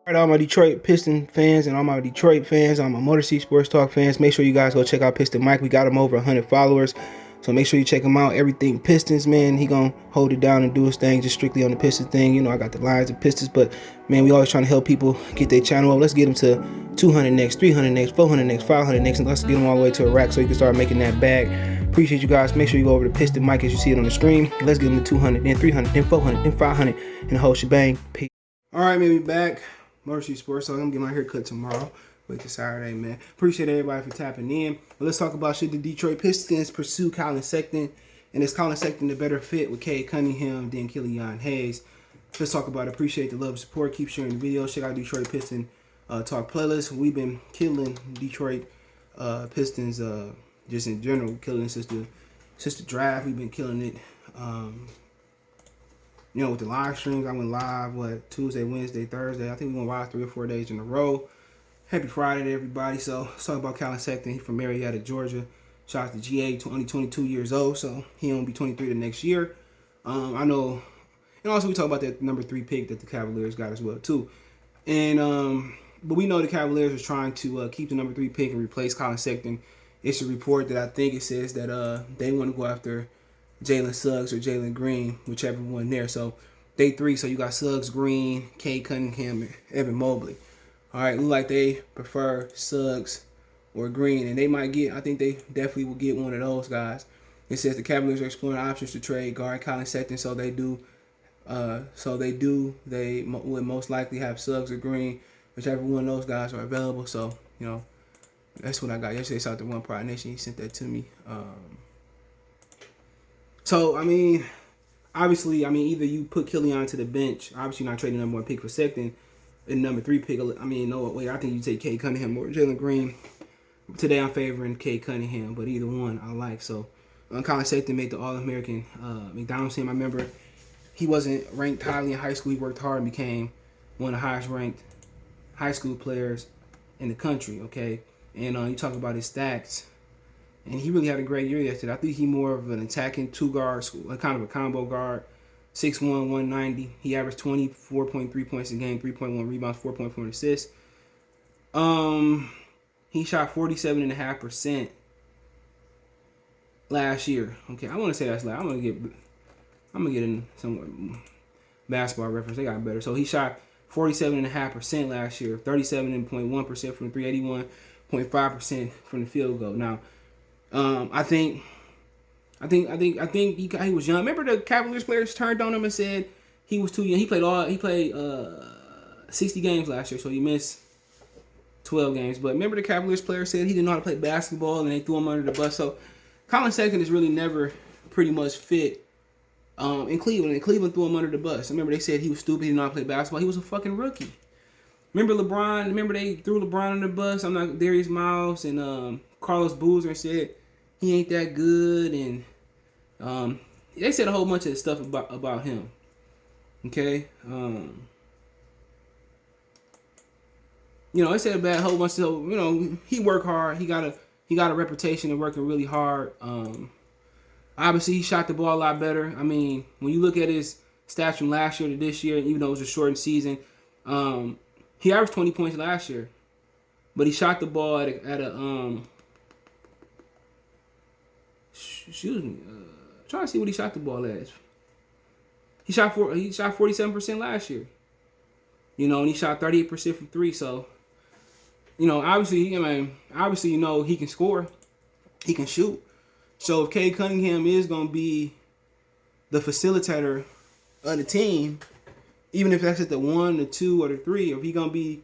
All right, all my Detroit Piston fans and all my Detroit fans, all my Motor City Sports Talk fans, make sure you guys go check out Piston Mike. We got him over 100 followers, so make sure you check him out. Everything Pistons, man. He gonna hold it down and do his thing, just strictly on the Pistons thing. You know, I got the Lions and Pistons, but man, we always trying to help people get their channel up. Let's get them to 200 next, 300 next, 400 next, 500 next, and let's get them all the way to a rack so you can start making that bag. Appreciate you guys. Make sure you go over to Piston Mike as you see it on the screen. Let's get them to 200, then 300, then 400, then 500, and the whole shebang. Peace. All right, man, we back. Motor City Sports, so I'm gonna get my haircut tomorrow. Wait till Saturday, man. Appreciate everybody for tapping in. But let's talk about should the Detroit Pistons pursue Colin Sexton, and is Colin Sexton the better fit with Cade Cunningham than Killian Hayes? Let's talk about it. Appreciate the love and support. Keep sharing the video. Check out Detroit Piston Talk playlist. We've been killing Detroit Pistons just in general, killing since the draft. We've been killing it. You know, with the live streams, I went live, Tuesday, Wednesday, Thursday. I think we went live 3 or 4 days in a row. Happy Friday to everybody. So, let's talk about Colin Sexton. He's from Marietta, Georgia. Shout out to GA, only 22 years old, so he won't be 23 the next year. I know, and also we talk about that number 3 pick that the Cavaliers got as well, too. And, but we know the Cavaliers are trying to keep the number 3 pick and replace Colin Sexton. It's a report that I think it says that they want to go after Jalen Suggs or Jalen Green, whichever one there. So day 3, so you got Suggs, Green, Cade Cunningham, and Evan Mobley. All right, look like they prefer Suggs or Green, and they might get, I think they definitely will get one of those guys. It says the Cavaliers are exploring options to trade guard Colin Sexton, so they would most likely have Suggs or Green, whichever one of those guys are available. So, you know, that's what I got yesterday. Saw the One Pride Nation, he sent that to me. So, I mean, obviously, either you put Killian to the bench. Obviously, you're not trading number 1 pick for Sexton. And number 3 pick, I think you take Cade Cunningham or Jalen Green. Today, I'm favoring Cade Cunningham, but either one I like. So, Colin Sexton made the All-American McDonald's team. I remember he wasn't ranked highly in high school. He worked hard and became one of the highest ranked high school players in the country, okay? And you talk about his stats. And he really had a great year yesterday. I think he's more of an attacking 2 guard, kind of a combo guard. 6'1", 190. He averaged 24.3 points a game, 3.1 rebounds, 4.4 assists. He shot 47.5% last year. Okay, I want to say that's last. I'm gonna get in some basketball reference. They got better. So he shot 47.5% last year, 37.1% from the 3, 81.5% from the field goal. Now, I think he was young. Remember the Cavaliers players turned on him and said he was too young. He played 60 games last year, so he missed 12 games. But remember the Cavaliers players said he didn't know how to play basketball and they threw him under the bus. So Colin Sexton is really never pretty much fit in Cleveland. And Cleveland threw him under the bus. Remember they said he was stupid, he didn't know how to play basketball. He was a fucking rookie. Remember LeBron? Remember they threw LeBron under the bus? I'm not Darius Miles and Carlos Boozer and said he ain't that good, and they said a whole bunch of stuff about him. Okay, you know, they said a whole bunch of, you know, he worked hard. He got a reputation of working really hard. Obviously he shot the ball a lot better. I mean, when you look at his stats from last year to this year, even though it was a shortened season, he averaged 20 points last year, but he shot the ball at a excuse me. Trying to see what he shot the ball at. He shot 47% last year. You know, and he shot 38% from 3. So, you know, obviously, you know, he can score, he can shoot. So if Cade Cunningham is gonna be the facilitator of the team, even if that's at the 1, the 2, or the 3, or if he gonna be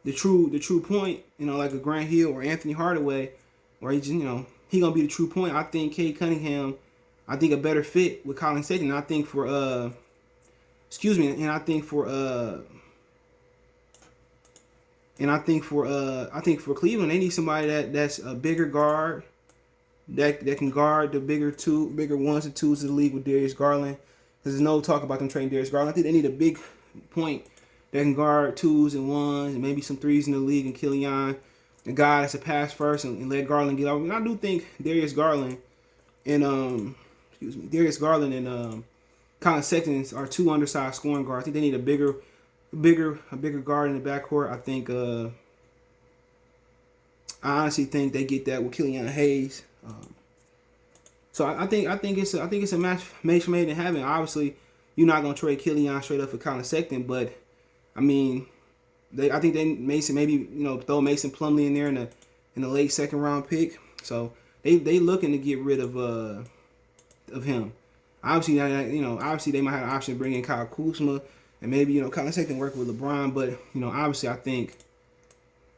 the true point, you know, like a Grant Hill or Anthony Hardaway, or he just, you know, he gonna be the true point. I think Cade Cunningham, I think a better fit with Colin Sexton. I think for I think for Cleveland, they need somebody that's a bigger guard that can guard the bigger 1s and 2s of the league with Darius Garland. There's no talk about them trading Darius Garland. I think they need a big point that can guard 2s and 1s and maybe some 3s in the league, and Killian, a guy that's a pass first and let Garland get out. And I do think Darius Garland and Colin Sexton are 2 undersized scoring guards. I think they need a a bigger guard in the backcourt. I honestly think they get that with Killian Hayes. So I think it's a match made in heaven. Obviously, you're not gonna trade Killian straight up for Colin Sexton, but I mean, I think they maybe throw Mason Plumlee in there in the late second round pick. So they looking to get rid of him. Obviously, obviously they might have an option to bring in Kyle Kuzma and maybe Colin Sexton work with LeBron, but obviously I think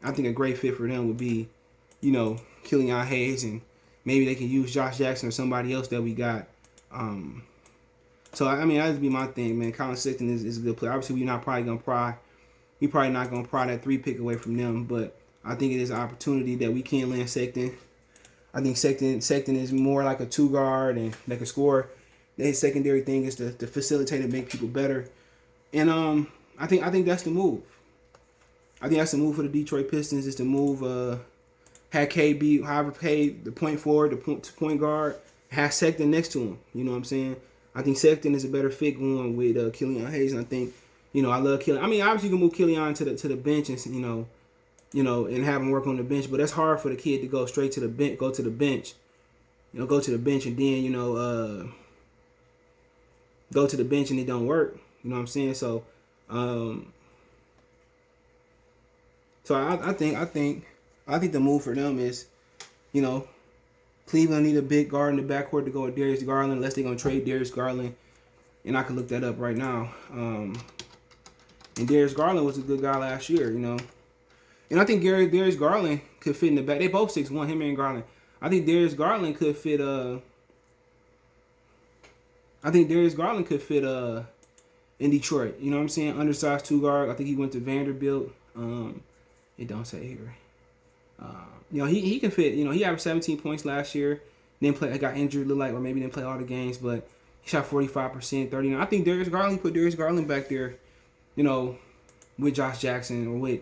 a great fit for them would be Killian Hayes, and maybe they can use Josh Jackson or somebody else that we got. So I mean that'd be my thing, man. Colin Sexton is a good player. Obviously, we're probably not gonna pry that 3 pick away from them, but I think it is an opportunity that we can land Sexton. I think Sexton is more like a 2 guard and they can score. His secondary thing is to facilitate and make people better. And I think that's the move. I think that's the move for the Detroit Pistons, is to move had KB however paid the point forward, the point guard, have Sexton next to him. You know what I'm saying? I think Sexton is a better fit going with Killian Hayes, and I think I love Killian. I mean, obviously you can move Killian to the bench and and have him work on the bench, but that's hard for the kid to go straight to the bench, go to the bench, and then go to the bench and it don't work. You know what I'm saying? So, I think the move for them is, Cleveland need a big guard in the backcourt to go with Darius Garland, unless they're gonna trade Darius Garland, and I can look that up right now. And Darius Garland was a good guy last year, And I think Darius Garland could fit in the back. They both 6'1", him and Garland. I think Darius Garland could fit in Detroit. You know what I'm saying? Undersized 2 guard. I think he went to Vanderbilt. It don't say here. He can fit. He averaged 17 points last year. Got injured, or maybe didn't play all the games, but he shot 45%, 39. I think put Darius Garland back there, with Josh Jackson or with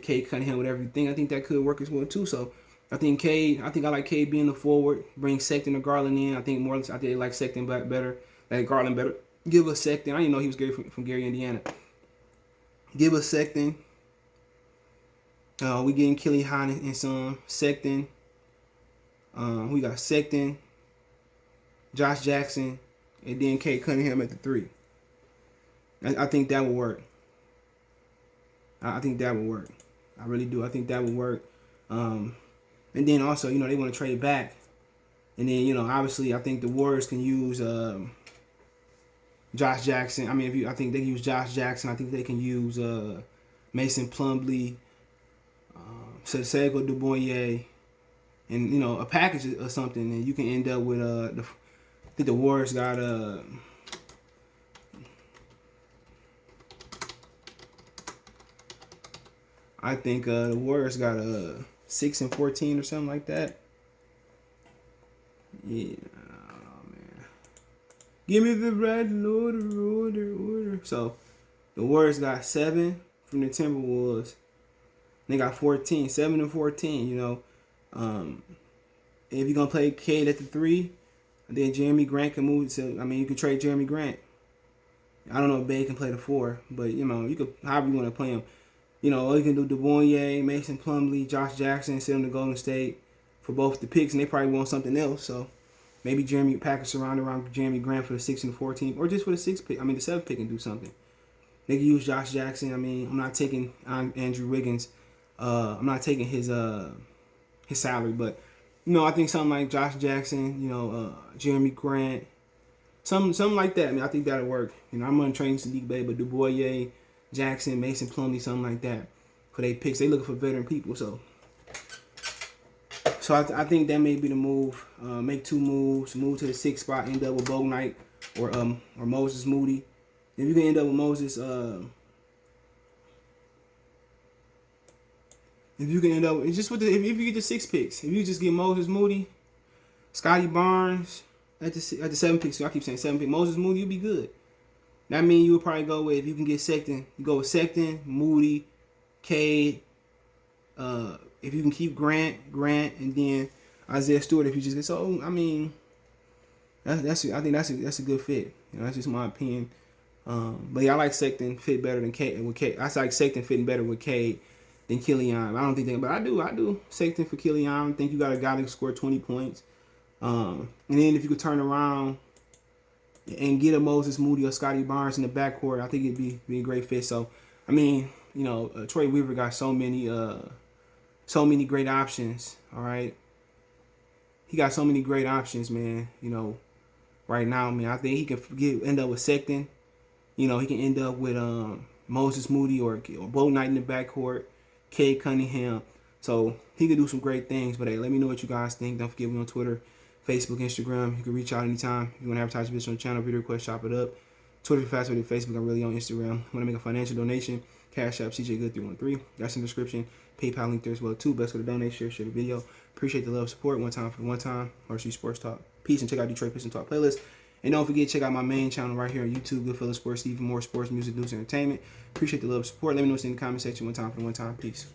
Cade Cunningham, with everything. I think that could work as well too. So I like Cade being the forward, bring Sexton or Garland in. I think they like Sexton better, like Garland better. Give us Sexton. I didn't know he was from Gary, Indiana. Give us Sexton. We getting Killian and some Sexton. We got Sexton, Josh Jackson, and then Cade Cunningham at the 3. I think that will work. I think that would work. I really do. I think that would work. And then also, they want to trade back. And then, obviously, I think the Warriors can use Josh Jackson. I mean, I think they can use Josh Jackson. I think they can use Mason Plumlee, Sego Dubois, and a package or something. And you can end up with I think the Warriors got I think the Warriors got 6-14 or something like that. Yeah, oh, man. Give me the red order. So the Warriors got 7 from the Timberwolves. They got 14, 7-14. If you're gonna play Cade at the 3, then Jeremy Grant can move to. You can trade Jeremy Grant. I don't know if Bay can play the 4, but you could however you want to play him. Or you can do Dubois, Mason Plumlee, Josh Jackson, send them to Golden State for both the picks, and they probably want something else. So maybe Jeremy Packers around Jeremy Grant for the 6 and 14, or just for the 6 pick. The 7 pick and do something. They can use Josh Jackson. I'm not taking Andrew Wiggins. I'm not taking his salary, but I think something like Josh Jackson, Jeremy Grant, something like that. I think that'll work. I'm gonna train Sadiq Bey, but Dubois, Jackson, Mason Plumlee, something like that for their picks. They looking for veteran people, so I think that may be the move. Make 2 moves, move to the 6th spot, end up with Bognite or Moses Moody. If you can end up with Moses, if you can end up it's just with if you get the 6 picks, if you just get Moses Moody, Scotty Barnes at the 7 picks, so I keep saying 7 picks, Moses Moody, you'll be good. That means you would probably go with, if you can get Sexton, you go with Sexton, Moody, Cade. If you can keep Grant, and then Isaiah Stewart. If you just get I think that's a good fit. That's just my opinion. But yeah, I like Sexton fit better than Cade. With Cade, I like Sexton fitting better with Cade than Killian. I don't think that, but I do Sexton for Killian. I think you got a guy that can score 20 points. And then if you could turn around and get a Moses Moody or Scotty Barnes in the backcourt, I think it'd be a great fit. So, I mean, Troy Weaver got so many great options. All right, he got so many great options, man. Right now, man, I think he can end up with Sexton. He can end up with Moses Moody or Bo Knight in the backcourt, Cade Cunningham. So he could do some great things. But hey, let me know what you guys think. Don't forget, we on Twitter, Facebook, Instagram. You can reach out anytime. If you want to advertise your business on the channel, video request, chop it up. Twitter faster than Facebook. I'm really on Instagram. Want to make a financial donation? Cash App CJ Good 313. That's in the description. PayPal link there as well too. Best way to donate, share the video. Appreciate the love, support. One time for one time. RC Sports Talk. Peace, and check out Detroit Pistons Talk playlist. And don't forget, check out my main channel right here on YouTube, Goodfellas Sports, even more sports, music, news, entertainment. Appreciate the love, support. Let me know what's in the comment section. One time for one time. Peace.